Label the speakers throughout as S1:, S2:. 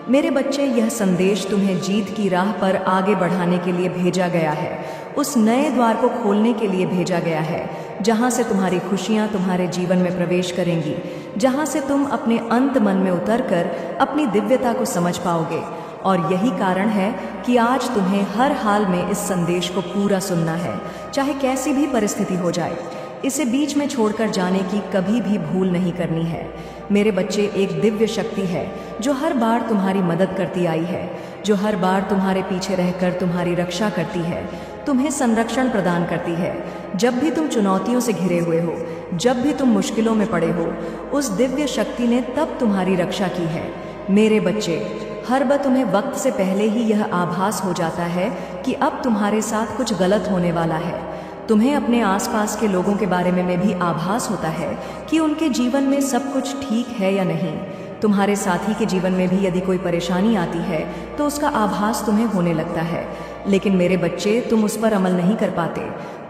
S1: मेरे बच्चे, यह संदेश तुम्हें जीत की राह पर आगे बढ़ाने के लिए भेजा गया है, उस नए द्वार को खोलने के लिए भेजा गया है जहां से तुम्हारी खुशियां तुम्हारे जीवन में प्रवेश करेंगी, जहां से तुम अपने अंत मन में उतरकर अपनी दिव्यता को समझ पाओगे। और यही कारण है कि आज तुम्हें हर हाल में इस संदेश को पूरा सुनना है, चाहे कैसी भी परिस्थिति हो जाए। इसे बीच में छोड़कर जाने की कभी भी भूल नहीं करनी है। मेरे बच्चे, एक दिव्य शक्ति है जो हर बार तुम्हारी मदद करती आई है, जो हर बार तुम्हारे पीछे रहकर तुम्हारी रक्षा करती है, तुम्हें संरक्षण प्रदान करती है। जब भी तुम चुनौतियों से घिरे हुए हो, जब भी तुम मुश्किलों में पड़े हो, उस दिव्य शक्ति ने तब तुम्हारी रक्षा की है। मेरे बच्चे, हर बार तुम्हें वक्त से पहले ही यह आभास हो जाता है कि अब तुम्हारे साथ कुछ गलत होने वाला है। तुम्हें अपने आसपास के लोगों के बारे में भी आभास होता है कि उनके जीवन में सब कुछ ठीक है या नहीं। तुम्हारे साथी के जीवन में भी यदि कोई परेशानी आती है तो उसका आभास तुम्हें होने लगता है। लेकिन मेरे बच्चे, तुम उस पर अमल नहीं कर पाते,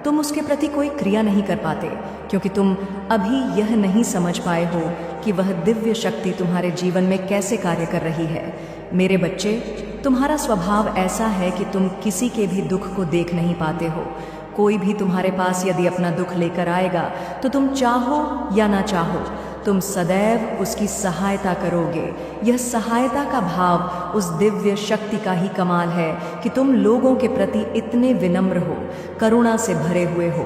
S1: तुम उसके प्रति कोई क्रिया नहीं कर पाते, क्योंकि तुम अभी यह नहीं समझ पाए हो कि वह दिव्य शक्ति तुम्हारे जीवन में कैसे कार्य कर रही है। मेरे बच्चे, तुम्हारा स्वभाव ऐसा है कि तुम किसी के भी दुख को देख नहीं पाते हो। कोई भी तुम्हारे पास यदि अपना दुख लेकर आएगा तो तुम चाहो या ना चाहो, तुम सदैव उसकी सहायता करोगे। यह सहायता का भाव उस दिव्य शक्ति का ही कमाल है कि तुम लोगों के प्रति इतने विनम्र हो, करुणा से भरे हुए हो।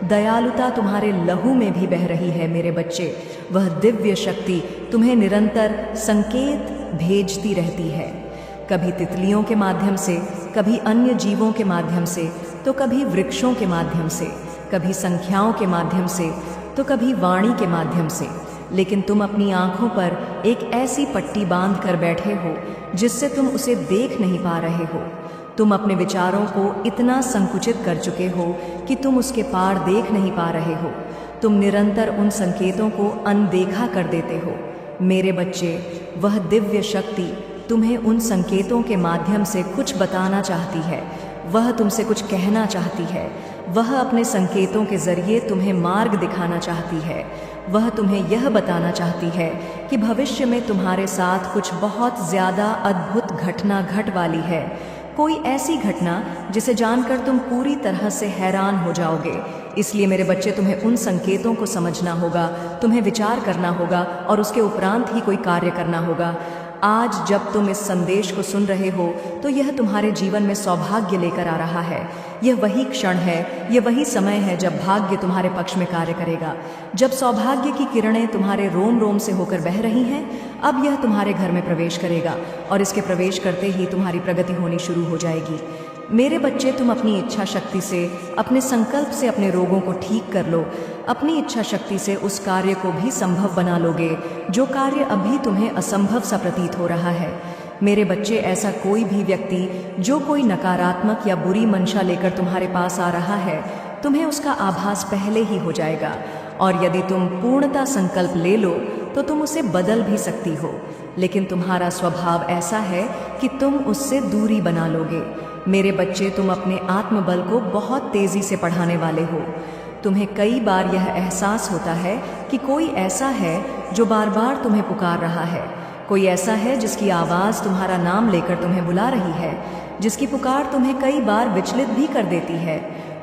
S1: दयालुता तुम्हारे लहू में भी बह रही है। मेरे बच्चे, वह दिव्य शक्ति तुम्हें निरंतर संकेत भेजती रहती है, कभी तितलियों के माध्यम से, कभी अन्य जीवों के माध्यम से, तो कभी वृक्षों के माध्यम से, कभी संख्याओं के माध्यम से, तो कभी वाणी के माध्यम से। लेकिन तुम अपनी आंखों पर एक ऐसी पट्टी बांध कर बैठे हो जिससे तुम उसे देख नहीं पा रहे हो। तुम अपने विचारों को इतना संकुचित कर चुके हो कि तुम उसके पार देख नहीं पा रहे हो। तुम निरंतर उन संकेतों को अनदेखा कर देते हो। मेरे बच्चे, वह दिव्य शक्ति तुम्हें उन संकेतों के माध्यम से कुछ बताना चाहती है, वह तुमसे कुछ कहना चाहती है। वह अपने संकेतों के जरिए तुम्हें मार्ग दिखाना चाहती है। वह तुम्हें यह बताना चाहती है कि भविष्य में तुम्हारे साथ कुछ बहुत ज़्यादा अद्भुत घटना घट वाली है। कोई ऐसी घटना जिसे जानकर तुम पूरी तरह से हैरान हो जाओगे। इसलिए मेरे बच्चे, तुम्हें उन संकेतों को समझना होगा, तुम्हें विचार करना होगा और उसके उपरांत ही कोई कार्य करना होगा। आज जब तुम इस संदेश को सुन रहे हो तो यह तुम्हारे जीवन में सौभाग्य लेकर आ रहा है। यह वही क्षण है, यह वही समय है जब भाग्य तुम्हारे पक्ष में कार्य करेगा, जब सौभाग्य की किरणें तुम्हारे रोम रोम से होकर बह रही हैं। अब यह तुम्हारे घर में प्रवेश करेगा और इसके प्रवेश करते ही तुम्हारी प्रगति होनी शुरू हो जाएगी। मेरे बच्चे, तुम अपनी इच्छा शक्ति से, अपने संकल्प से अपने रोगों को ठीक कर लो। अपनी इच्छा शक्ति से उस कार्य को भी संभव बना लोगे जो कार्य अभी तुम्हें असंभव सा प्रतीत हो रहा है। मेरे बच्चे, ऐसा कोई भी व्यक्ति जो कोई नकारात्मक या बुरी मंशा लेकर तुम्हारे पास आ रहा है, तुम्हें उसका आभास पहले ही हो जाएगा। और यदि तुम पूर्णता संकल्प ले लो तो तुम उसे बदल भी सकती हो। लेकिन तुम्हारा स्वभाव ऐसा है कि तुम उससे दूरी बना लोगे। मेरे बच्चे, तुम अपने आत्मबल को बहुत तेजी से बढ़ाने वाले हो। तुम्हें कई बार यह एहसास होता है कि कोई ऐसा है जो बार बार तुम्हें पुकार रहा है, कोई ऐसा है जिसकी आवाज़ तुम्हारा नाम लेकर तुम्हें बुला रही है, जिसकी पुकार तुम्हें कई बार विचलित भी कर देती है।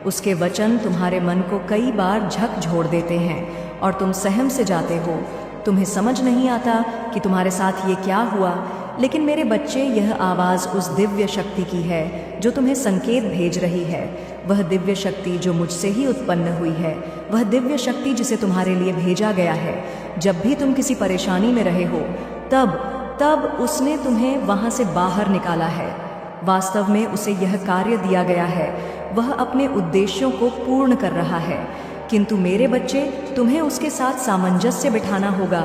S1: उसके वचन तुम्हारे मन को कई बार झकझोर देते हैं और तुम सहम से जाते हो। तुम्हें समझ नहीं आता कि तुम्हारे साथ ये क्या हुआ। लेकिन मेरे बच्चे, यह आवाज़ उस दिव्य शक्ति की है जो तुम्हें संकेत भेज रही है। वह दिव्य शक्ति जो मुझसे ही उत्पन्न हुई है, वह दिव्य शक्ति जिसे तुम्हारे लिए भेजा गया है। जब भी तुम किसी परेशानी में रहे हो तब उसने तुम्हें वहाँ से बाहर निकाला है। वास्तव में उसे यह कार्य दिया गया है, वह अपने उद्देश्यों को पूर्ण कर रहा है। किंतु मेरे बच्चे, तुम्हें उसके साथ सामंजस्य बिठाना होगा।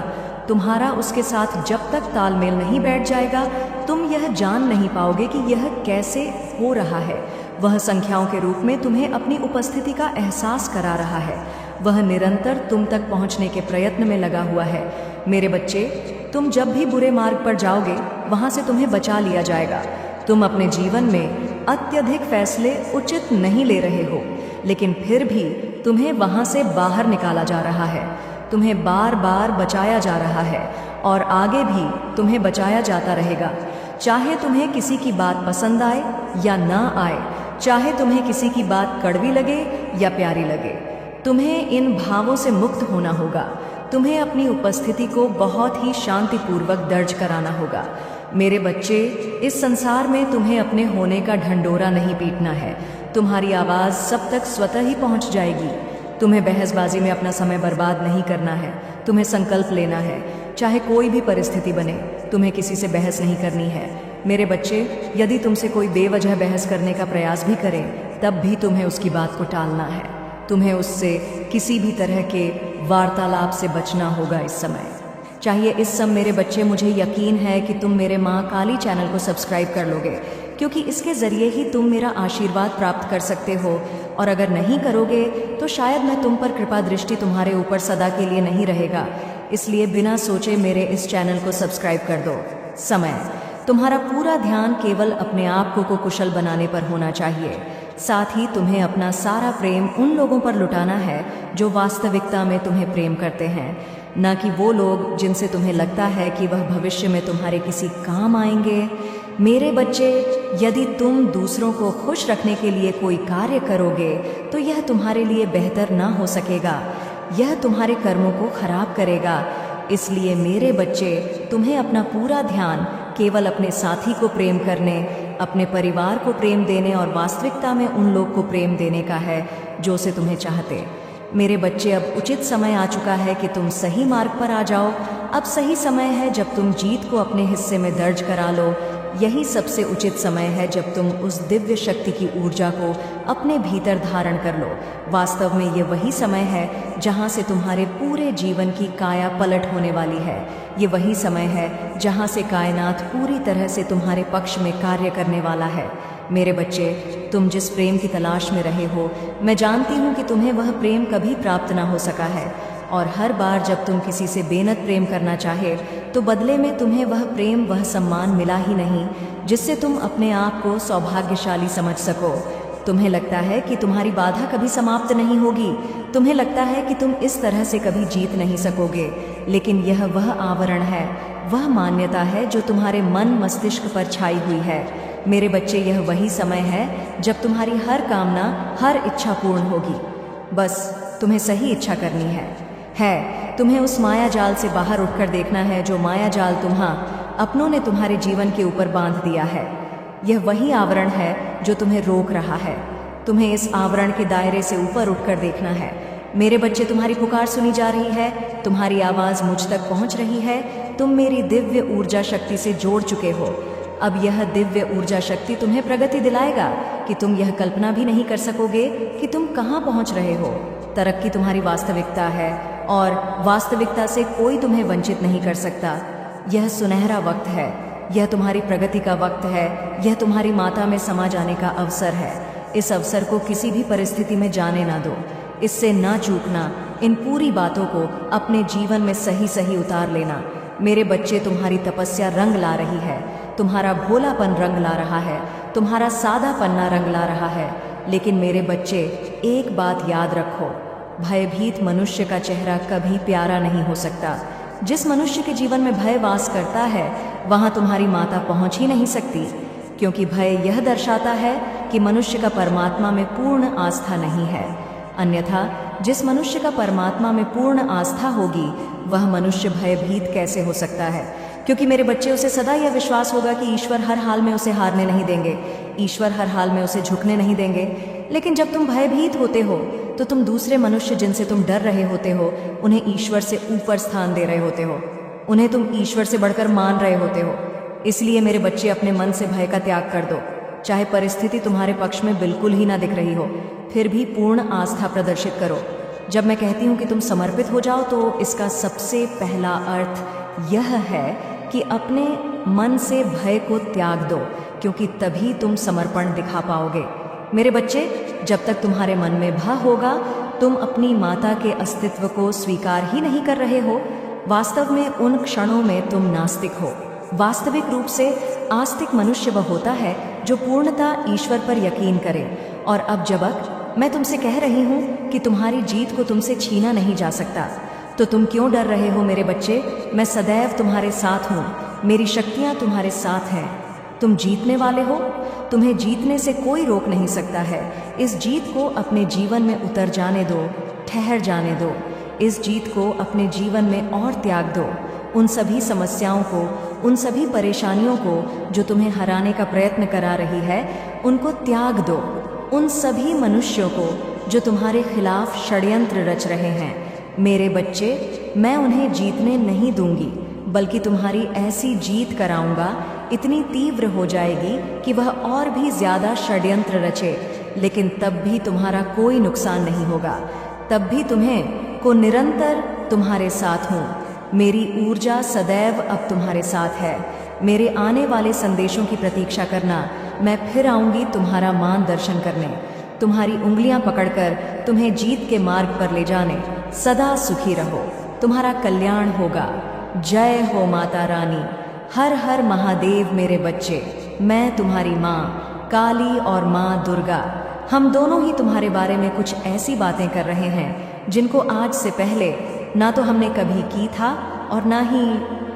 S1: तुम्हारा उसके साथ जब तक तालमेल नहीं बैठ जाएगा, तुम यह जान नहीं पाओगे कि यह कैसे हो रहा है। वह संख्याओं के रूप में तुम्हें अपनी उपस्थिति का एहसास करा रहा है। वह निरंतर तुम तक पहुंचने के प्रयत्न में लगा हुआ है। मेरे बच्चे, तुम जब भी बुरे मार्ग पर जाओगे, वहां से तुम्हें बचा लिया जाएगा। तुम अपने जीवन में अत्यधिक फैसले उचित नहीं ले रहे हो, लेकिन फिर भी तुम्हें वहां से बाहर निकाला जा रहा है। तुम्हें बार बार बचाया जा रहा है और आगे भी तुम्हें बचाया जाता रहेगा। चाहे तुम्हें किसी की बात पसंद आए या ना आए, चाहे तुम्हें किसी की बात कड़वी लगे या प्यारी लगे, तुम्हें इन भावों से मुक्त होना होगा। तुम्हें अपनी उपस्थिति को बहुत ही शांतिपूर्वक दर्ज कराना होगा। मेरे बच्चे, इस संसार में तुम्हें अपने होने का ढंढोरा नहीं पीटना है। तुम्हारी आवाज़ सब तक स्वतः ही पहुंच जाएगी। तुम्हें बहसबाजी में अपना समय बर्बाद नहीं करना है। तुम्हें संकल्प लेना है, चाहे कोई भी परिस्थिति बने, तुम्हें किसी से बहस नहीं करनी है। मेरे बच्चे, यदि तुमसे कोई बेवजह बहस करने का प्रयास भी करे, तब भी तुम्हें उसकी बात को टालना है। तुम्हें उससे किसी भी तरह के वार्तालाप से बचना होगा इस समय। चाहिए इस समय मेरे बच्चे, मुझे यकीन है कि तुम मेरे माँ काली चैनल को सब्सक्राइब कर लोगे, क्योंकि इसके ज़रिए ही तुम मेरा आशीर्वाद प्राप्त कर सकते हो। और अगर नहीं करोगे तो शायद मैं तुम पर कृपा दृष्टि तुम्हारे ऊपर सदा के लिए नहीं रहेगा। इसलिए बिना सोचे मेरे इस चैनल को सब्सक्राइब कर दो। समय, तुम्हारा पूरा ध्यान केवल अपने आप को कुशल बनाने पर होना चाहिए। साथ ही तुम्हें अपना सारा प्रेम उन लोगों पर लुटाना है जो वास्तविकता में तुम्हें प्रेम करते हैं, न कि वो लोग जिनसे तुम्हें लगता है कि वह भविष्य में तुम्हारे किसी काम आएंगे। मेरे बच्चे, यदि तुम दूसरों को खुश रखने के लिए कोई कार्य करोगे तो यह तुम्हारे लिए बेहतर ना हो सकेगा, यह तुम्हारे कर्मों को खराब करेगा। इसलिए मेरे बच्चे, तुम्हें अपना पूरा ध्यान केवल अपने साथी को प्रेम करने, अपने परिवार को प्रेम देने और वास्तविकता में उन लोग को प्रेम देने का है जो से तुम्हें चाहते। मेरे बच्चे, अब उचित समय आ चुका है कि तुम सही मार्ग पर आ जाओ। अब सही समय है जब तुम जीत को अपने हिस्से में दर्ज करा लो। यही सबसे उचित समय है जब तुम उस दिव्य शक्ति की ऊर्जा को अपने भीतर धारण कर लो। वास्तव में ये वही समय है जहाँ से तुम्हारे पूरे जीवन की काया पलट होने वाली है। ये वही समय है जहाँ से कायनात पूरी तरह से तुम्हारे पक्ष में कार्य करने वाला है। मेरे बच्चे, तुम जिस प्रेम की तलाश में रहे हो, मैं जानती हूँ कि तुम्हें वह प्रेम कभी प्राप्त ना हो सका है। और हर बार जब तुम किसी से बेनत प्रेम करना चाहे तो बदले में तुम्हें वह प्रेम, वह सम्मान मिला ही नहीं जिससे तुम अपने आप को सौभाग्यशाली समझ सको। तुम्हें लगता है कि तुम्हारी बाधा कभी समाप्त नहीं होगी। तुम्हें लगता है कि तुम इस तरह से कभी जीत नहीं सकोगे, लेकिन यह वह आवरण है, वह मान्यता है जो तुम्हारे मन मस्तिष्क पर छाई हुई है। मेरे बच्चे, यह वही समय है जब तुम्हारी हर कामना, हर इच्छा पूर्ण होगी। बस तुम्हें सही इच्छा करनी है। तुम्हें उस माया जाल से बाहर उठकर देखना है जो माया जाल अपनों ने तुम्हारे जीवन के ऊपर बांध दिया है। यह वही आवरण है जो तुम्हें रोक रहा है। तुम्हें इस आवरण के दायरे से ऊपर उठकर देखना है। मेरे बच्चे, तुम्हारी पुकार सुनी जा रही है, तुम्हारी आवाज़ मुझ तक पहुंच रही है। तुम मेरी दिव्य ऊर्जा शक्ति से जोड़ चुके हो। अब यह दिव्य ऊर्जा शक्ति तुम्हें प्रगति दिलाएगा कि तुम यह कल्पना भी नहीं कर सकोगे कि तुम कहाँ पहुँच रहे हो। तरक्की तुम्हारी वास्तविकता है और वास्तविकता से कोई तुम्हें वंचित नहीं कर सकता। यह सुनहरा वक्त है, यह तुम्हारी प्रगति का वक्त है, यह तुम्हारी माता में समा जाने का अवसर है। इस अवसर को किसी भी परिस्थिति में जाने ना दो, इससे ना चूकना। इन पूरी बातों को अपने जीवन में सही सही उतार लेना। मेरे बच्चे, तुम्हारी तपस्या रंग ला रही है, तुम्हारा भोलापन रंग ला रहा है, तुम्हारा सादा पन्ना रंग ला रहा है। लेकिन मेरे बच्चे, एक बात याद रखो, भयभीत मनुष्य का चेहरा कभी प्यारा नहीं हो सकता। जिस मनुष्य के जीवन में भय वास करता है वहाँ तुम्हारी माता पहुँच ही नहीं सकती, क्योंकि भय यह दर्शाता है कि मनुष्य का परमात्मा में पूर्ण आस्था नहीं है। अन्यथा जिस मनुष्य का परमात्मा में पूर्ण आस्था होगी वह मनुष्य भयभीत कैसे हो सकता है? क्योंकि मेरे बच्चे, उसे सदा यह विश्वास होगा कि ईश्वर हर हाल में उसे हारने नहीं देंगे, ईश्वर हर हाल में उसे झुकने नहीं देंगे। लेकिन जब तुम भयभीत होते हो तो तुम दूसरे मनुष्य जिनसे तुम डर रहे होते हो उन्हें ईश्वर से ऊपर स्थान दे रहे होते हो, उन्हें तुम ईश्वर से बढ़कर मान रहे होते हो। इसलिए मेरे बच्चे, अपने मन से भय का त्याग कर दो। चाहे परिस्थिति तुम्हारे पक्ष में बिल्कुल ही ना दिख रही हो, फिर भी पूर्ण आस्था प्रदर्शित करो। जब मैं कहती हूँ कि तुम समर्पित हो जाओ तो इसका सबसे पहला अर्थ यह है कि अपने मन से भय को त्याग दो, क्योंकि तभी तुम समर्पण दिखा पाओगे। मेरे बच्चे, जब तक तुम्हारे मन में भय होगा तुम अपनी माता के अस्तित्व को स्वीकार ही नहीं कर रहे हो। वास्तव में उन क्षणों में तुम नास्तिक हो। वास्तविक रूप से आस्तिक मनुष्य वह होता है जो पूर्णतः ईश्वर पर यकीन करे। और अब जब मैं तुमसे कह रही हूँ कि तुम्हारी जीत को तुमसे छीना नहीं जा सकता, तो तुम क्यों डर रहे हो? मेरे बच्चे, मैं सदैव तुम्हारे साथ हूँ। मेरी शक्तियाँ तुम्हारे साथ हैं। तुम जीतने वाले हो। तुम्हें जीतने से कोई रोक नहीं सकता है। इस जीत को अपने जीवन में उतर जाने दो, ठहर जाने दो। इस जीत को अपने जीवन में और त्याग दो। उन सभी समस्याओं को, उन सभी परेशानियों को जो तुम्हें हराने का प्रयत्न करा रही है, उनको त्याग दो। उन सभी मनुष्यों को जो तुम्हारे खिलाफ षड्यंत्र रच रहे हैं, मेरे बच्चे, मैं उन्हें जीतने नहीं दूंगी, बल्कि तुम्हारी ऐसी जीत कराऊंगा, इतनी तीव्र हो जाएगी कि वह और भी ज्यादा षड्यंत्र रचे, लेकिन तब भी तुम्हारा कोई नुकसान नहीं होगा। तब भी तुम्हें को निरंतर तुम्हारे साथ हूँ। मेरी ऊर्जा सदैव अब तुम्हारे साथ है। मेरे आने वाले संदेशों की प्रतीक्षा करना। मैं फिर आऊंगी तुम्हारा मार्गदर्शन करने, तुम्हारी उंगलियां पकड़कर तुम्हें जीत के मार्ग पर ले जाने। सदा सुखी रहो, तुम्हारा कल्याण होगा। जय हो माता रानी। हर हर महादेव मेरे बच्चे। मैं तुम्हारी माँ काली और माँ दुर्गा, हम दोनों ही तुम्हारे बारे में कुछ ऐसी बातें कर रहे हैं जिनको आज से पहले ना तो हमने कभी की था और ना ही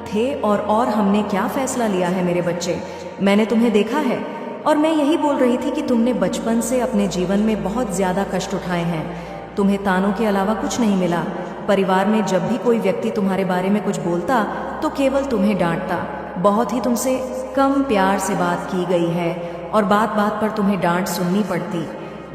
S1: थे। और हमने क्या फैसला लिया है मेरे बच्चे, मैंने तुम्हें देखा है और मैं यही बोल रही थी कि तुमने बचपन से अपने जीवन में बहुत ज़्यादा कष्ट उठाए हैं। तुम्हें तानों के अलावा कुछ नहीं मिला। परिवार में जब भी कोई व्यक्ति तुम्हारे बारे में कुछ बोलता तो केवल तुम्हें डांटता। बहुत ही तुमसे कम प्यार से बात की गई है और बात बात पर तुम्हें डांट सुननी पड़ती।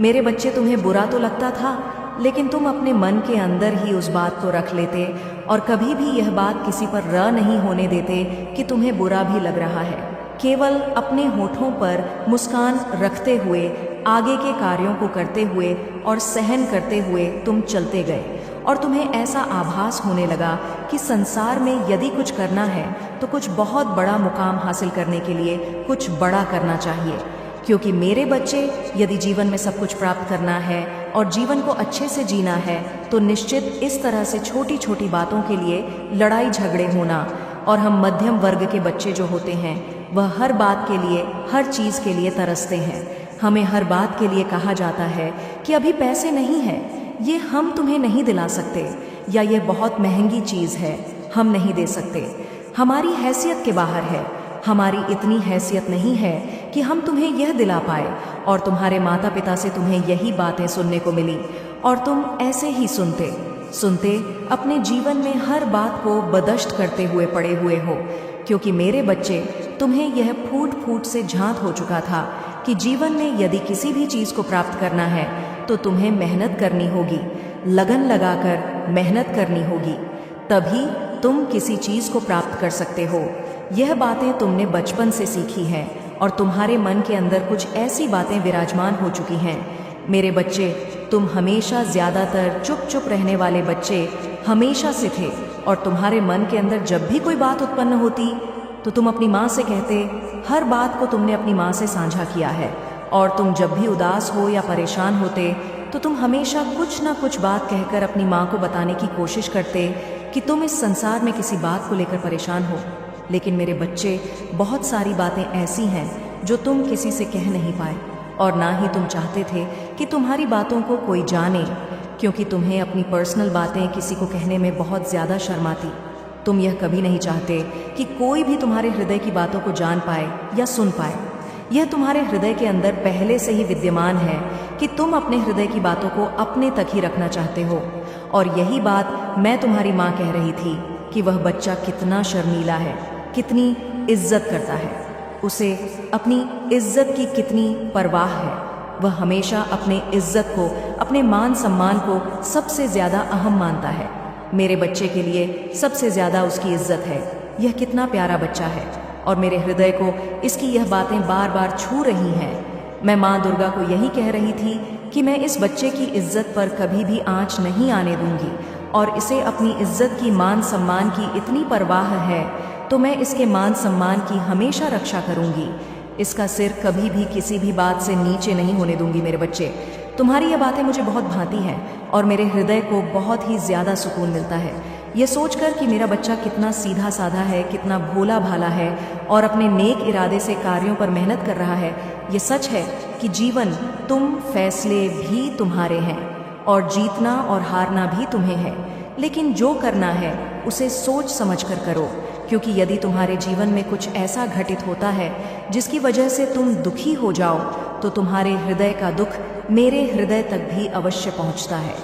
S1: मेरे बच्चे, तुम्हें बुरा तो लगता था, लेकिन तुम अपने मन के अंदर ही उस बात को रख लेते और कभी भी यह बात किसी पर र नहीं होने देते कि तुम्हें बुरा भी लग रहा है। केवल अपने होठों पर मुस्कान रखते हुए, आगे के कार्यों को करते हुए और सहन करते हुए तुम चलते गए और तुम्हें ऐसा आभास होने लगा कि संसार में यदि कुछ करना है तो कुछ बहुत बड़ा मुकाम हासिल करने के लिए कुछ बड़ा करना चाहिए। क्योंकि मेरे बच्चे, यदि जीवन में सब कुछ प्राप्त करना है और जीवन को अच्छे से जीना है तो निश्चित इस तरह से छोटी छोटी बातों के लिए लड़ाई झगड़े होना। और हम मध्यम वर्ग के बच्चे जो होते हैं वह हर बात के लिए, हर चीज़ के लिए तरसते हैं। हमें हर बात के लिए कहा जाता है कि अभी पैसे नहीं है, ये हम तुम्हें नहीं दिला सकते, या ये बहुत महंगी चीज़ है, हम नहीं दे सकते, हमारी हैसियत के बाहर है, हमारी इतनी हैसियत नहीं है कि हम तुम्हें यह दिला पाए। और तुम्हारे माता पिता से तुम्हें यही बातें सुनने को मिली और तुम ऐसे ही सुनते सुनते अपने जीवन में हर बात को बर्दाश्त करते हुए पड़े हुए हो। क्योंकि मेरे बच्चे, तुम्हें यह फूट फूट से झांत हो चुका था कि जीवन में यदि किसी भी चीज़ को प्राप्त करना है तो तुम्हें मेहनत करनी होगी, लगन लगाकर मेहनत करनी होगी, तभी तुम किसी चीज़ को प्राप्त कर सकते हो। यह बातें तुमने बचपन से सीखी हैं और तुम्हारे मन के अंदर कुछ ऐसी बातें विराजमान हो चुकी हैं। मेरे बच्चे, तुम हमेशा ज़्यादातर चुप चुप रहने वाले बच्चे हमेशा से थे और तुम्हारे मन के अंदर जब भी कोई बात उत्पन्न होती तो तुम अपनी माँ से कहते। हर बात को तुमने अपनी माँ से साझा किया है और तुम जब भी उदास हो या परेशान होते तो तुम हमेशा कुछ ना कुछ बात कहकर अपनी माँ को बताने की कोशिश करते कि तुम इस संसार में किसी बात को लेकर परेशान हो। लेकिन मेरे बच्चे, बहुत सारी बातें ऐसी हैं जो तुम किसी से कह नहीं पाए और ना ही तुम चाहते थे कि तुम्हारी बातों को कोई जाने, क्योंकि तुम्हें अपनी पर्सनल बातें किसी को कहने में बहुत ज़्यादा शर्म आती। तुम यह कभी नहीं चाहते कि कोई भी तुम्हारे हृदय की बातों को जान पाए या सुन पाए। यह तुम्हारे हृदय के अंदर पहले से ही विद्यमान है कि तुम अपने हृदय की बातों को अपने तक ही रखना चाहते हो। और यही बात मैं तुम्हारी माँ कह रही थी कि वह बच्चा कितना शर्मीला है, कितनी इज्जत करता है, उसे अपनी इज्जत की कितनी परवाह है। वह हमेशा अपने इज्जत को, अपने मान सम्मान को सबसे ज़्यादा अहम मानता है। मेरे बच्चे के लिए सबसे ज़्यादा उसकी इज्जत है। यह कितना प्यारा बच्चा है और मेरे हृदय को इसकी यह बातें बार बार छू रही हैं। मैं माँ दुर्गा को यही कह रही थी कि मैं इस बच्चे की इज्जत पर कभी भी आंच नहीं आने दूंगी और इसे अपनी इज्जत की, मान सम्मान की इतनी परवाह है तो मैं इसके मान सम्मान की हमेशा रक्षा करूंगी। इसका सिर कभी भी किसी भी बात से नीचे नहीं होने दूंगी। मेरे बच्चे, तुम्हारी ये बातें मुझे बहुत भाती हैं और मेरे हृदय को बहुत ही ज़्यादा सुकून मिलता है ये सोचकर कि मेरा बच्चा कितना सीधा साधा है, कितना भोला भाला है और अपने नेक इरादे से कार्यों पर मेहनत कर रहा है। ये सच है कि जीवन, तुम फैसले भी तुम्हारे हैं और जीतना और हारना भी तुम्हें है, लेकिन जो करना है उसे सोच समझ कर करो। क्योंकि यदि तुम्हारे जीवन में कुछ ऐसा घटित होता है जिसकी वजह से तुम दुखी हो जाओ, तो तुम्हारे हृदय का दुख मेरे हृदय तक भी अवश्य पहुंचता है।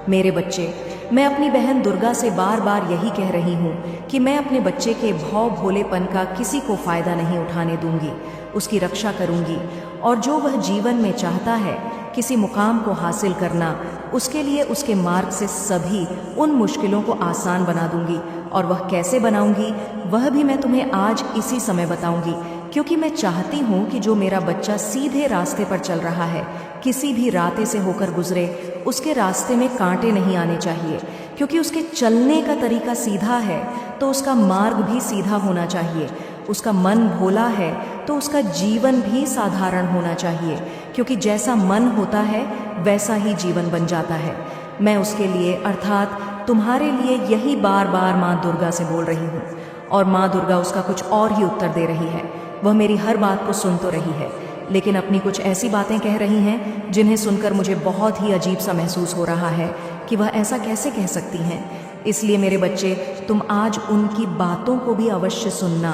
S1: मेरे बच्चे, मैं अपनी बहन दुर्गा से बार बार यही कह रही हूँ कि मैं अपने बच्चे के भव भोलेपन का किसी को फायदा नहीं उठाने दूंगी, उसकी रक्षा करूंगी, और जो वह जीवन में चाहता है, किसी मुकाम को हासिल करना, उसके लिए उसके मार्ग से सभी उन मुश्किलों को आसान बना दूंगी। और वह कैसे बनाऊंगी, वह भी मैं तुम्हें आज इसी समय बताऊंगी, क्योंकि मैं चाहती हूँ कि जो मेरा बच्चा सीधे रास्ते पर चल रहा है, किसी भी रास्ते से होकर गुजरे, उसके रास्ते में कांटे नहीं आने चाहिए, क्योंकि उसके चलने का तरीका सीधा है तो उसका मार्ग भी सीधा होना चाहिए। उसका मन भोला है तो उसका जीवन भी साधारण होना चाहिए, क्योंकि जैसा मन होता है वैसा ही जीवन बन जाता है। मैं उसके लिए अर्थात तुम्हारे लिए यही बार बार माँ दुर्गा से बोल रही हूँ, और माँ दुर्गा उसका कुछ और ही उत्तर दे रही है। वह मेरी हर बात को सुन तो रही है, लेकिन अपनी कुछ ऐसी बातें कह रही हैं जिन्हें सुनकर मुझे बहुत ही अजीब सा महसूस हो रहा है कि वह ऐसा कैसे कह सकती हैं। इसलिए मेरे बच्चे, तुम आज उनकी बातों को भी अवश्य सुनना,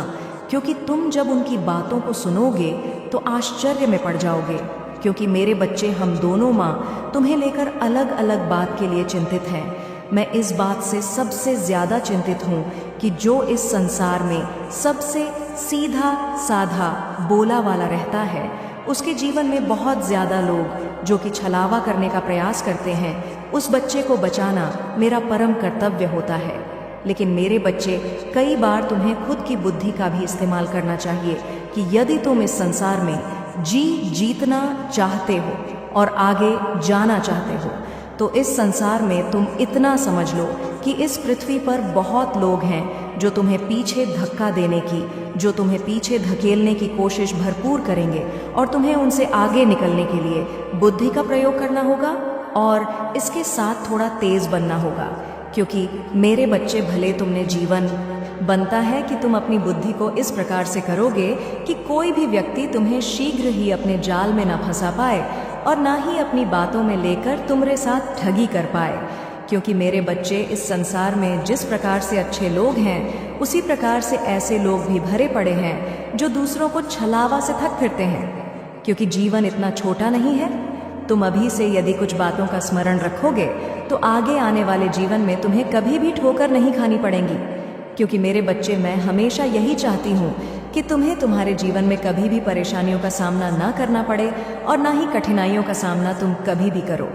S1: क्योंकि तुम जब उनकी बातों को सुनोगे तो आश्चर्य में पड़ जाओगे। क्योंकि मेरे बच्चे, हम दोनों माँ तुम्हें लेकर अलग अलग बात के लिए चिंतित हैं। मैं इस बात से सबसे ज़्यादा चिंतित हूँ कि जो इस संसार में सबसे सीधा साधा बोला वाला रहता है, उसके जीवन में बहुत ज़्यादा लोग जो कि छलावा करने का प्रयास करते हैं, उस बच्चे को बचाना मेरा परम कर्तव्य होता है। लेकिन मेरे बच्चे, कई बार तुम्हें खुद की बुद्धि का भी इस्तेमाल करना चाहिए कि यदि तुम इस संसार में जीतना चाहते हो और आगे जाना चाहते हो, तो इस संसार में तुम इतना समझ लो कि इस पृथ्वी पर बहुत लोग हैं जो तुम्हें पीछे धक्का देने की, जो तुम्हें पीछे धकेलने की कोशिश भरपूर करेंगे, और तुम्हें उनसे आगे निकलने के लिए बुद्धि का प्रयोग करना होगा और इसके साथ थोड़ा तेज बनना होगा। क्योंकि मेरे बच्चे, भले तुमने जीवन बनता है कि तुम अपनी बुद्धि को इस प्रकार से करोगे कि कोई भी व्यक्ति तुम्हें शीघ्र ही अपने जाल में न फंसा पाए और ना ही अपनी बातों में लेकर तुम्हारे साथ ठगी कर पाए। क्योंकि मेरे बच्चे, इस संसार में जिस प्रकार से अच्छे लोग हैं, उसी प्रकार से ऐसे लोग भी भरे पड़े हैं जो दूसरों को छलावा से थक फिरते हैं। क्योंकि जीवन इतना छोटा नहीं है। तुम अभी से यदि कुछ बातों का स्मरण रखोगे तो आगे आने वाले जीवन में तुम्हें कभी भी ठोकर नहीं खानी पड़ेंगी। क्योंकि मेरे बच्चे, मैं हमेशा यही चाहती हूँ कि तुम्हें तुम्हारे जीवन में कभी भी परेशानियों का सामना ना करना पड़े और ना ही कठिनाइयों का सामना तुम कभी भी करो।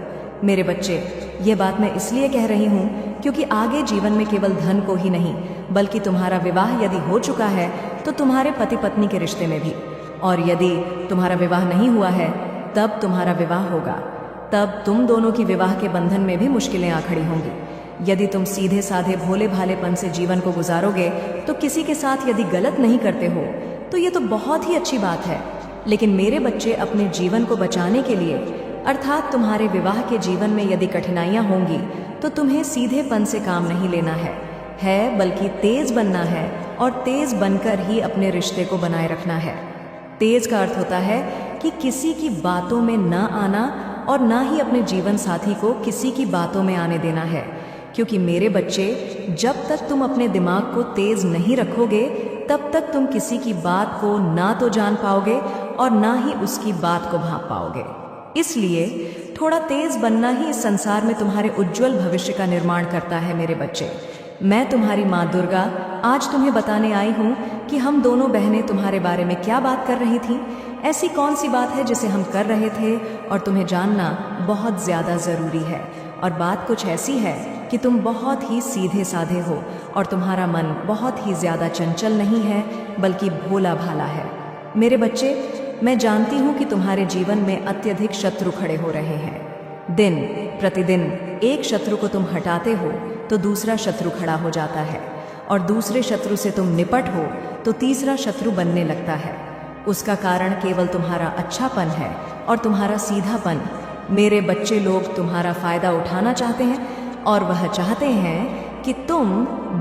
S1: मेरे बच्चे, ये बात मैं इसलिए कह रही हूँ क्योंकि आगे जीवन में केवल धन को ही नहीं, बल्कि तुम्हारा विवाह यदि हो चुका है तो तुम्हारे पति पत्नी के रिश्ते में भी, और यदि तुम्हारा विवाह नहीं हुआ है तब तुम्हारा विवाह होगा। तब तुम दोनों की विवाह के बंधन में भी मुश्किलें आ खड़ी होंगी। यदि तुम सीधे साधे भोले भालेपन से जीवन को गुजारोगे तो किसी के साथ यदि गलत नहीं करते हो तो ये तो बहुत ही अच्छी बात है। लेकिन मेरे बच्चे, अपने जीवन को बचाने के लिए, अर्थात तुम्हारे विवाह के जीवन में यदि कठिनाइयाँ होंगी तो तुम्हें सीधेपन से काम नहीं लेना है, बल्कि तेज बनना है, और तेज बनकर ही अपने रिश्ते को बनाए रखना है। तेज का अर्थ होता है कि किसी की बातों में न आना और ना ही अपने जीवन साथी को किसी की बातों में आने देना है। क्योंकि मेरे बच्चे, जब तक तुम अपने दिमाग को तेज नहीं रखोगे तब तक तुम किसी की बात को ना तो जान पाओगे और ना ही उसकी बात को भांप पाओगे। इसलिए थोड़ा तेज बनना ही इस संसार में तुम्हारे उज्जवल भविष्य का निर्माण करता है। मेरे बच्चे, मैं तुम्हारी माँ दुर्गा आज तुम्हें बताने आई हूँ कि हम दोनों बहनें तुम्हारे बारे में क्या बात कर रही थीं। ऐसी कौन सी बात है जिसे हम कर रहे थे और तुम्हें जानना बहुत ज़्यादा ज़रूरी है। और बात कुछ ऐसी है कि तुम बहुत ही सीधे साधे हो और तुम्हारा मन बहुत ही ज़्यादा चंचल नहीं है, बल्कि भोला भाला है। मेरे बच्चे, मैं जानती हूँ कि तुम्हारे जीवन में अत्यधिक शत्रु खड़े हो रहे हैं। दिन प्रतिदिन एक शत्रु को तुम हटाते हो तो दूसरा शत्रु खड़ा हो जाता है, और दूसरे शत्रु से तुम निपट हो तो तीसरा शत्रु बनने लगता है। उसका कारण केवल तुम्हारा अच्छापन है और तुम्हारा सीधापन। मेरे बच्चे लोग तुम्हारा फायदा उठाना चाहते हैं, और वह चाहते हैं कि तुम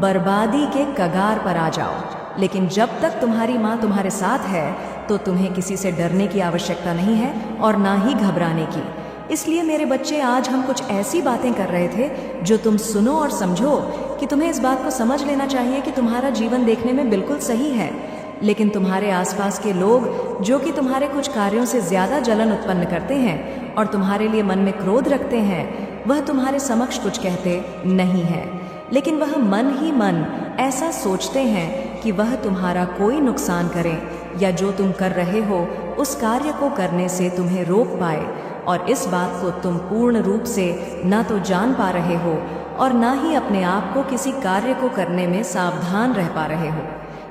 S1: बर्बादी के कगार पर आ जाओ। लेकिन जब तक तुम्हारी माँ तुम्हारे साथ है तो तुम्हें किसी से डरने की आवश्यकता नहीं है और ना ही घबराने की। इसलिए मेरे बच्चे, आज हम कुछ ऐसी बातें कर रहे थे जो तुम सुनो और समझो कि तुम्हें इस बात को समझ लेना चाहिए कि तुम्हारा जीवन देखने में बिल्कुल सही है, लेकिन तुम्हारे आसपास के लोग जो कि तुम्हारे कुछ कार्यों से ज्यादा जलन उत्पन्न करते हैं और तुम्हारे लिए मन में क्रोध रखते हैं, वह तुम्हारे समक्ष कुछ कहते नहीं है, लेकिन वह मन ही मन ऐसा सोचते हैं कि वह तुम्हारा कोई नुकसान करें या जो तुम कर रहे हो उस कार्य को करने से तुम्हें रोक पाए, और इस बात को तुम पूर्ण रूप से ना तो जान पा रहे हो और ना ही अपने आप को किसी कार्य को करने में सावधान रह पा रहे हो।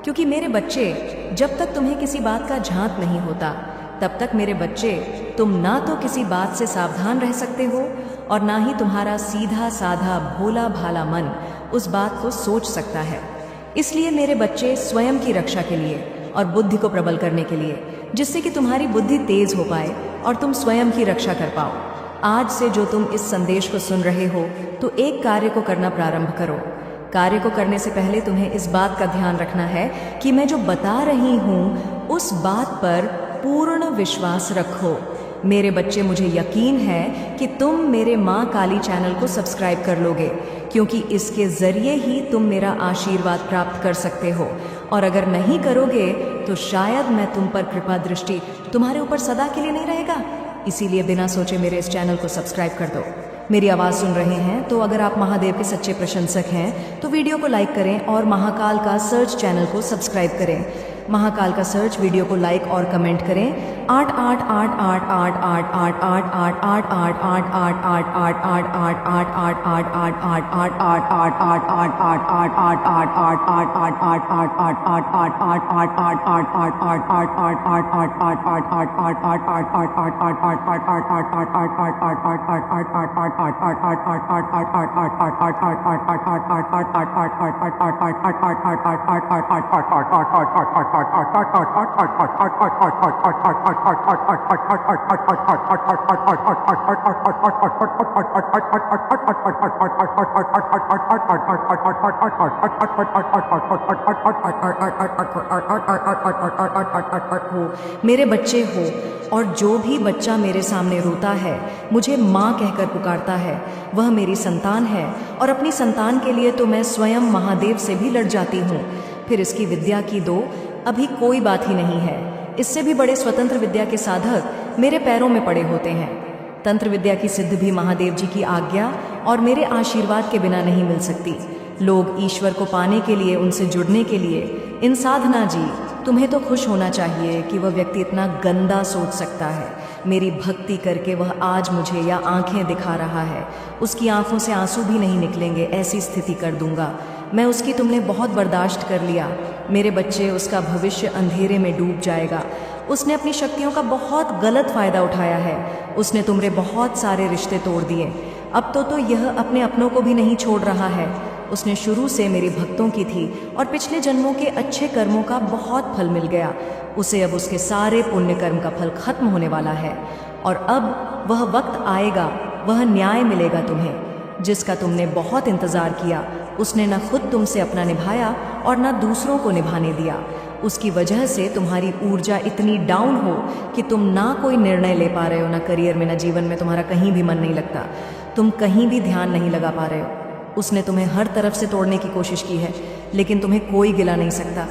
S1: क्योंकि मेरे बच्चे, जब तक तुम्हें किसी बात का झांक नहीं होता तब तक मेरे बच्चे तुम ना तो किसी बात से सावधान रह सकते हो और ना ही तुम्हारा सीधा साधा भोला भाला मन उस बात को सोच सकता है। इसलिए मेरे बच्चे, स्वयं की रक्षा के लिए और बुद्धि को प्रबल करने के लिए, जिससे कि तुम्हारी बुद्धि तेज हो पाए और तुम स्वयं की रक्षा कर पाओ, आज से जो तुम इस संदेश को सुन रहे हो तो एक कार्य को करना प्रारंभ करो। कार्य को करने से पहले तुम्हें इस बात का ध्यान रखना है कि मैं जो बता रही हूँ उस बात पर पूर्ण विश्वास रखो। मेरे बच्चे, मुझे यकीन है कि तुम मेरे माँ काली चैनल को सब्सक्राइब कर लोगे, क्योंकि इसके जरिए ही तुम मेरा आशीर्वाद प्राप्त कर सकते हो, और अगर नहीं करोगे तो शायद मैं तुम पर कृपा दृष्टि तुम्हारे ऊपर सदा के लिए नहीं रहेगा। इसीलिए बिना सोचे मेरे इस चैनल को सब्सक्राइब कर दो। मेरी आवाज़ सुन रहे हैं तो अगर आप महादेव के सच्चे प्रशंसक हैं तो वीडियो को लाइक करें और महाकाल का सर्च चैनल को सब्सक्राइब करें। महाकाल का सर्च वीडियो को लाइक और कमेंट करें। 8 मेरे बच्चे हो, और जो भी बच्चा मेरे सामने रोता है, मुझे माँ कहकर पुकारता है, वह मेरी संतान है, और अपनी संतान के लिए तो मैं स्वयं महादेव से भी लड़ जाती हूँ। फिर इसकी विद्या की दो अभी कोई बात ही नहीं है। इससे भी बड़े स्वतंत्र विद्या के साधक मेरे पैरों में पड़े होते हैं। तंत्र विद्या की सिद्ध भी महादेव जी की आज्ञा और मेरे आशीर्वाद के बिना नहीं मिल सकती। लोग ईश्वर को पाने के लिए, उनसे जुड़ने के लिए, इन साधना जी, तुम्हें तो खुश होना चाहिए कि वह व्यक्ति इतना गंदा सोच सकता है। मेरी भक्ति करके वह आज मुझे या आंखें दिखा रहा है, उसकी आंखों से आंसू भी नहीं निकलेंगे, ऐसी स्थिति कर दूंगा मैं उसकी। तुमने बहुत बर्दाश्त कर लिया मेरे बच्चे, उसका भविष्य अंधेरे में डूब जाएगा। उसने अपनी शक्तियों का बहुत गलत फायदा उठाया है। उसने तुमरे बहुत सारे रिश्ते तोड़ दिए। अब तो यह अपने अपनों को भी नहीं छोड़ रहा है। उसने शुरू से मेरी भक्तों की थी और पिछले जन्मों के अच्छे कर्मों का बहुत फल मिल गया उसे। अब उसके सारे पुण्य कर्म का फल खत्म होने वाला है, और अब वह वक्त आएगा, वह न्याय मिलेगा तुम्हें, जिसका तुमने बहुत इंतजार किया। उसने न खुद तुमसे अपना निभाया और न दूसरों को निभाने दिया। उसकी वजह से तुम्हारी ऊर्जा इतनी डाउन हो कि तुम ना कोई निर्णय ले पा रहे हो, ना करियर में, ना जीवन में। तुम्हारा कहीं भी मन नहीं लगता, तुम कहीं भी ध्यान नहीं लगा पा रहे हो। उसने तुम्हें हर तरफ से तोड़ने की कोशिश की है, लेकिन तुम्हें कोई गिला नहीं सकता।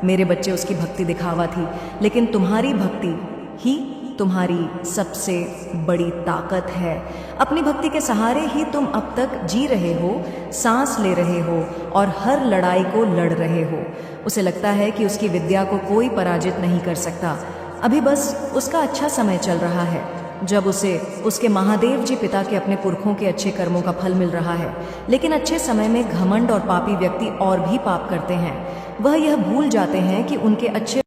S1: मेरे बच्चे, उसकी भक्ति दिखावा थी, लेकिन तुम्हारी भक्ति ही तुम्हारी सबसे बड़ी ताकत है। अपनी भक्ति के सहारे ही तुम अब तक जी रहे हो, सांस ले रहे हो और हर लड़ाई को लड़ रहे हो। उसे लगता है कि उसकी विद्या को कोई पराजित नहीं कर सकता। अभी बस उसका अच्छा समय चल रहा है, जब उसे उसके महादेव जी पिता के अपने पुरखों के अच्छे कर्मों का फल मिल रहा है। लेकिन अच्छे समय में घमंड और पापी व्यक्ति और भी पाप करते हैं। वह यह भूल जाते हैं कि उनके अच्छे